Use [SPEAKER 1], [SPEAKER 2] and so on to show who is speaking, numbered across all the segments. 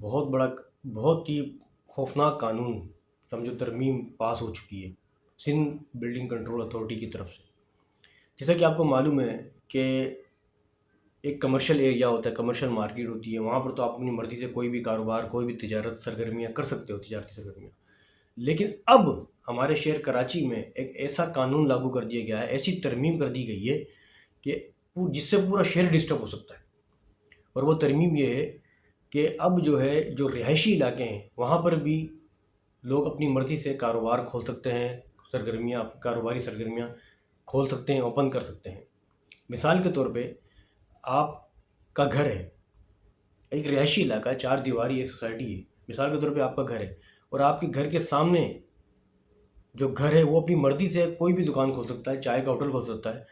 [SPEAKER 1] बहुत ही खौफनाक कानून समझो तरमीम पास हो चुकी है सिंध बिल्डिंग कंट्रोल अथॉरिटी की तरफ से। जैसा कि आपको मालूम है कि एक कमर्शियल एरिया होता है, कमर्शियल मार्केट होती है, वहाँ पर तो आप अपनी मर्ज़ी से कोई भी कारोबार, कोई भी तिजारत सरगर्मियाँ कर सकते हो, तिजारती सरगर्मियाँ। लेकिन अब हमारे शहर कराची में एक ऐसा कानून लागू कर दिया गया है, ऐसी तरमीम कर दी गई है कि जिससे पूरा शहर डिस्टर्ब हो सकता है। और वो तरमीम ये है कि अब जो है, जो रिहायशी इलाके हैं वहाँ पर भी लोग अपनी मर्ज़ी से कारोबार खोल सकते हैं, सरगर्मियाँ, कारोबारी सरगर्मियाँ खोल सकते हैं, ओपन कर सकते हैं। मिसाल के तौर पे आपका घर है, एक रिहायशी इलाका है, चार दीवारी है, सोसाइटी है। मिसाल के तौर पे आपका घर है और आपके घर के सामने जो घर है वो अपनी मर्ज़ी से कोई भी दुकान खोल सकता है, चाय का होटल खोल सकता है,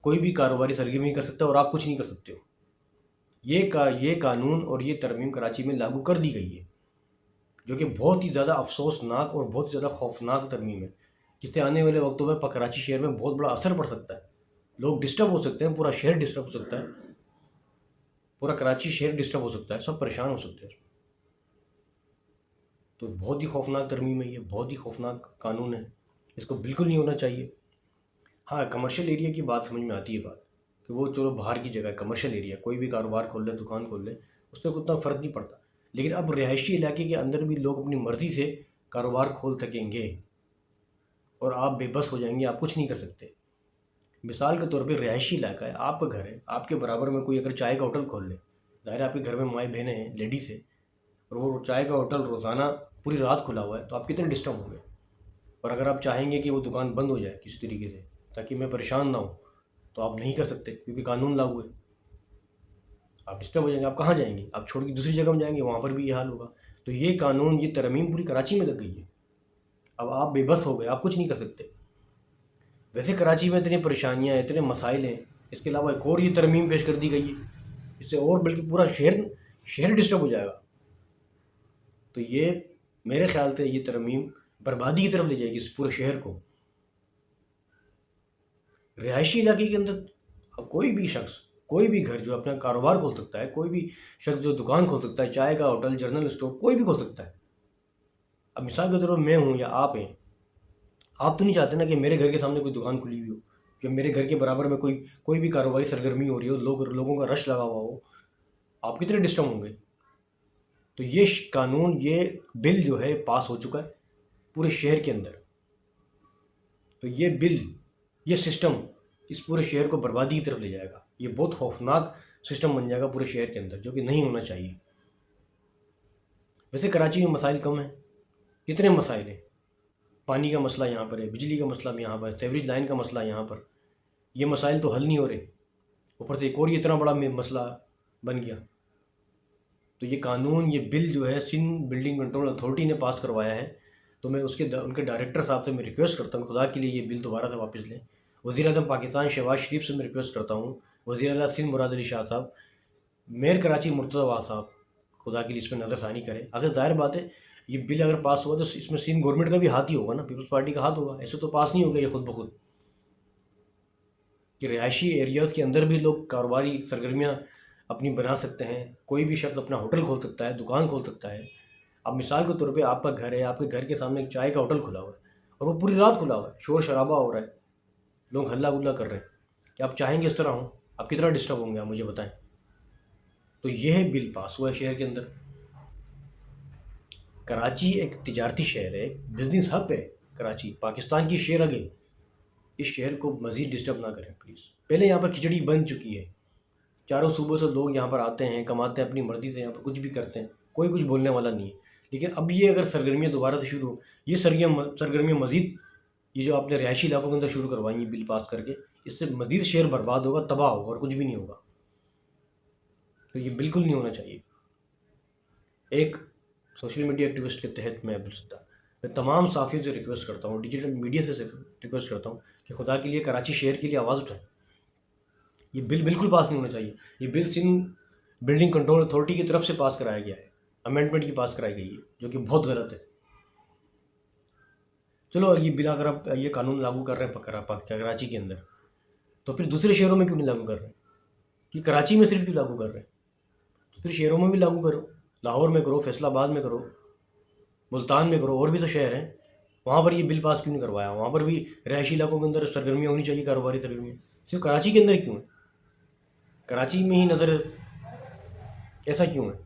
[SPEAKER 1] कोई भी कारोबारी सरगर्मी कर सकता है और आप कुछ नहीं कर सकते हो। ये कानून और ये तरमीम कराची में लागू कर दी गई है, जो कि बहुत ही ज़्यादा अफसोसनाक और बहुत ही ज़्यादा खौफनाक तरमीम है, जिससे आने वाले वक्तों में कराची शहर में बहुत बड़ा असर पड़ सकता है। लोग डिस्टर्ब हो सकते हैं, पूरा शहर डिस्टर्ब हो सकता है, पूरा कराची शहर डिस्टर्ब हो सकता है, सब परेशान हो सकते हैं। तो बहुत ही खौफनाक तरमीम है ये, बहुत ही खौफनाक कानून है, इसको बिल्कुल नहीं होना चाहिए। हाँ, कमर्शियल एरिया की बात समझ में आती है बात, कि वो चलो बाहर की जगह है, कमर्शियल एरिया, कोई भी कारोबार खोल ले, दुकान खोल ले, उससे उतना फ़र्क नहीं पड़ता। लेकिन अब रिहायशी इलाके के अंदर भी लोग अपनी मर्ज़ी से कारोबार खोल सकेंगे और आप बेबस हो जाएंगे, आप कुछ नहीं कर सकते। मिसाल के तौर पे रिहायशी इलाका है, आपका घर है, आपके बराबर में कोई अगर चाय का होटल खोल ले, ज़ाहिर है आपके घर में माएँ बहनें हैं, लेडीज़ है, और वो चाय का होटल रोज़ाना पूरी रात खुला हुआ है, तो आप कितने डिस्टर्ब होंगे। और अगर आप चाहेंगे कि वो दुकान बंद हो जाए किसी तरीके से ताकि मैं परेशान ना हूँ, तो आप नहीं कर सकते, क्योंकि कानून लागू है। आप डिस्टर्ब हो जाएंगे, आप कहाँ जाएंगे, आप छोड़ के दूसरी जगह में जाएंगे, वहाँ पर भी ये हाल होगा। तो ये कानून, ये तरमीम पूरी कराची में लग गई है। अब आप बेबस हो गए, आप कुछ नहीं कर सकते। वैसे कराची में इतनी परेशानियाँ हैं, इतने मसाइल हैं, इसके अलावा एक और ये तरमीम पेश कर दी गई है, इससे और बल्कि पूरा शहर शहर डिस्टर्ब हो जाएगा। तो ये मेरे ख्याल से ये तरमीम बर्बादी की तरफ ले जाएगी इस पूरे शहर को। रिहायशी इलाके के अंदर अब कोई भी शख्स, कोई भी घर जो अपना कारोबार खोल सकता है, कोई भी शख्स जो दुकान खोल सकता है, चाय का होटल, जनरल स्टोर, कोई भी खोल सकता है। अब मिसाल के तौर पर मैं हूँ या आप हैं, आप तो नहीं चाहते ना कि मेरे घर के सामने कोई दुकान खुली हुई हो, या मेरे घर के बराबर में कोई कोई भी कारोबारी सरगर्मी हो रही हो, लोगों का रश लगा हुआ हो, आप कितने डिस्टर्ब होंगे। तो ये कानून, ये बिल जो है पास हो चुका है पूरे शहर के अंदर। तो ये बिल, ये सिस्टम इस पूरे शहर को बर्बादी की तरफ ले जाएगा। ये बहुत खौफनाक सिस्टम बन जाएगा पूरे शहर के अंदर, जो कि नहीं होना चाहिए। वैसे कराची में मसाइल कम हैं, कितने मसाइल हैं। पानी का मसला यहाँ पर है, बिजली का मसला भी यहाँ पर है, सीवरेज लाइन का मसला यहाँ पर, ये मसाइल तो हल नहीं हो रहे, ऊपर से एक और ये इतना बड़ा मसला बन गया। तो ये कानून, ये बिल जो है सिंध बिल्डिंग कंट्रोल अथॉरिटी ने पास करवाया है, तो मैं उनके डायरेक्टर साहब से मैं रिक्वेस्ट करता हूँ, खुदा के लिए ये बिल दोबारा से वापस लें। वज़ीर-ए-आज़म पाकिस्तान शहबाज शरीफ से मैं रिक्वेस्ट करता हूँ, वज़ीर आला सिंध मुराद अली शाह साहब, मेयर कराची मुर्तज़ा वाह साहब, खुदा के लिए इस पर नज़रसानी करें। अगर ज़ाहिर बात है ये बिल अगर पास हुआ तो इसमें सिंध गवर्नमेंट का भी हाथ ही होगा ना, पीपल्स पार्टी का हाथ होगा, ऐसे तो पास नहीं होगा ये खुद ब खुद। कि रिहायशी एरियाज़ के अंदर भी लोग कारोबारी सरगर्मियाँ अपनी बना सकते हैं, कोई भी शख्स अपना होटल खोल सकता है, दुकान खोल सकता है। अब मिसाल के तौर पे आपका घर है, आपके घर के सामने एक चाय का होटल खुला हुआ है और वो पूरी रात खुला हुआ है, शोर शराबा हो रहा है, लोग हल्ला गुल्ला कर रहे हैं, क्या आप चाहेंगे इस तरह हो? आप कितना डिस्टर्ब होंगे, आप मुझे बताएं। तो ये है बिल पास हुआ है शहर के अंदर। कराची एक तिजारती शहर है, बिजनेस हब है कराची, पाकिस्तान की शेर अगे। इस शहर को मज़ीद डिस्टर्ब ना करें प्लीज़। पहले यहाँ पर खिचड़ी बन चुकी है, चारों सूबों से लोग यहाँ पर आते हैं, कमाते हैं अपनी मर्ज़ी से, यहाँ पर कुछ भी करते हैं, कोई कुछ बोलने वाला नहीं है। लेकिन अब ये अगर सरगर्मियाँ दोबारा से शुरू हो, ये सरगर्मियाँ मज़ीद, ये जो आपने रिहायशी इलाकों के अंदर शुरू करवाई हैं बिल पास करके, इससे मज़ीद शहर बर्बाद होगा, तबाह होगा और कुछ भी नहीं होगा। तो ये बिल्कुल नहीं होना चाहिए। एक सोशल मीडिया एक्टिविस्ट के तहत मैं तमाम साफ़ियों से रिक्वेस्ट करता हूँ, डिजिटल मीडिया से रिक्वेस्ट करता हूँ कि खुदा के लिए कराची शहर के लिए आवाज़ उठाएं। ये बिल बिल्कुल पास नहीं होना चाहिए। ये bill Sindh Building Control Authority की तरफ से पास कराया गया है, अमेंडमेंट की पास कराई गई है, जो कि बहुत गलत है। चलो ये बिल अगर आप ये कानून लागू कर रहे हैं कराची के अंदर, तो फिर दूसरे शहरों में क्यों नहीं लागू कर रहे हैं? कि कराची में सिर्फ क्यों लागू कर रहे हैं? दूसरे शहरों में भी लागू करो, लाहौर में करो, फैसलाबाद में करो, मुल्तान में करो, और भी तो शहर हैं, वहाँ पर ये बिल पास क्यों नहीं करवाया? वहाँ पर भी रहायशी इलाकों के अंदर सरगर्मियाँ होनी चाहिए, कारोबारी सरगर्मियाँ। सिर्फ कराची के अंदर क्यों है? कराची में ही नज़र ऐसा क्यों है?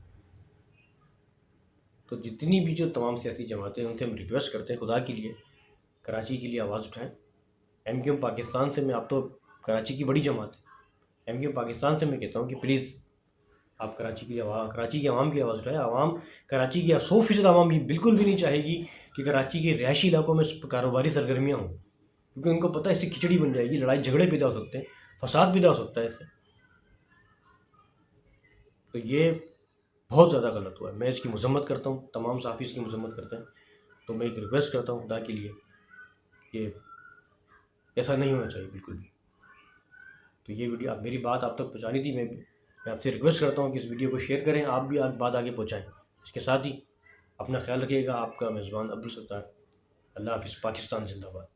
[SPEAKER 1] तो जितनी भी जो तमाम सियासी जमातें हैं, उनसे हम रिक्वेस्ट करते हैं खुदा के लिए कराची के लिए आवाज़ उठाएं। MQM पाकिस्तान से मैं, आप तो कराची की बड़ी जमात है, MQM पाकिस्तान से मैं कहता हूँ कि प्लीज़ आप कराची की आवाम की आवाज़ उठाएं। आवाम कराची की 100% आवाम ये बिल्कुल भी नहीं चाहेगी कि कराची के रिहायशी इलाकों में कारोबारी सरगर्मियाँ हों, क्योंकि उनको पता है इससे खिचड़ी बन जाएगी, लड़ाई झगड़े पैदा हो सकते हैं, फसाद पैदा हो सकता है इससे। तो ये बहुत ज़्यादा गलत हुआ है। मैं इसकी मजम्मत करता हूँ, तमाम सहाफ़ी इसकी मजम्मत करते हैं। तो मैं एक रिक्वेस्ट करता हूँ खुदा के लिए कि ऐसा नहीं होना चाहिए बिल्कुल भी। तो ये वीडियो, आप मेरी बात आप तक पहुँचानी थी। मैं आपसे रिक्वेस्ट करता हूँ कि इस वीडियो को शेयर करें, आप भी बात आगे पहुँचाएँ। इसके साथ ही अपना ख्याल रखिएगा। आपका मेज़बान अब्दुल सत्तार। अल्लाह हाफ़िज़। पाकिस्तान जिंदाबाद।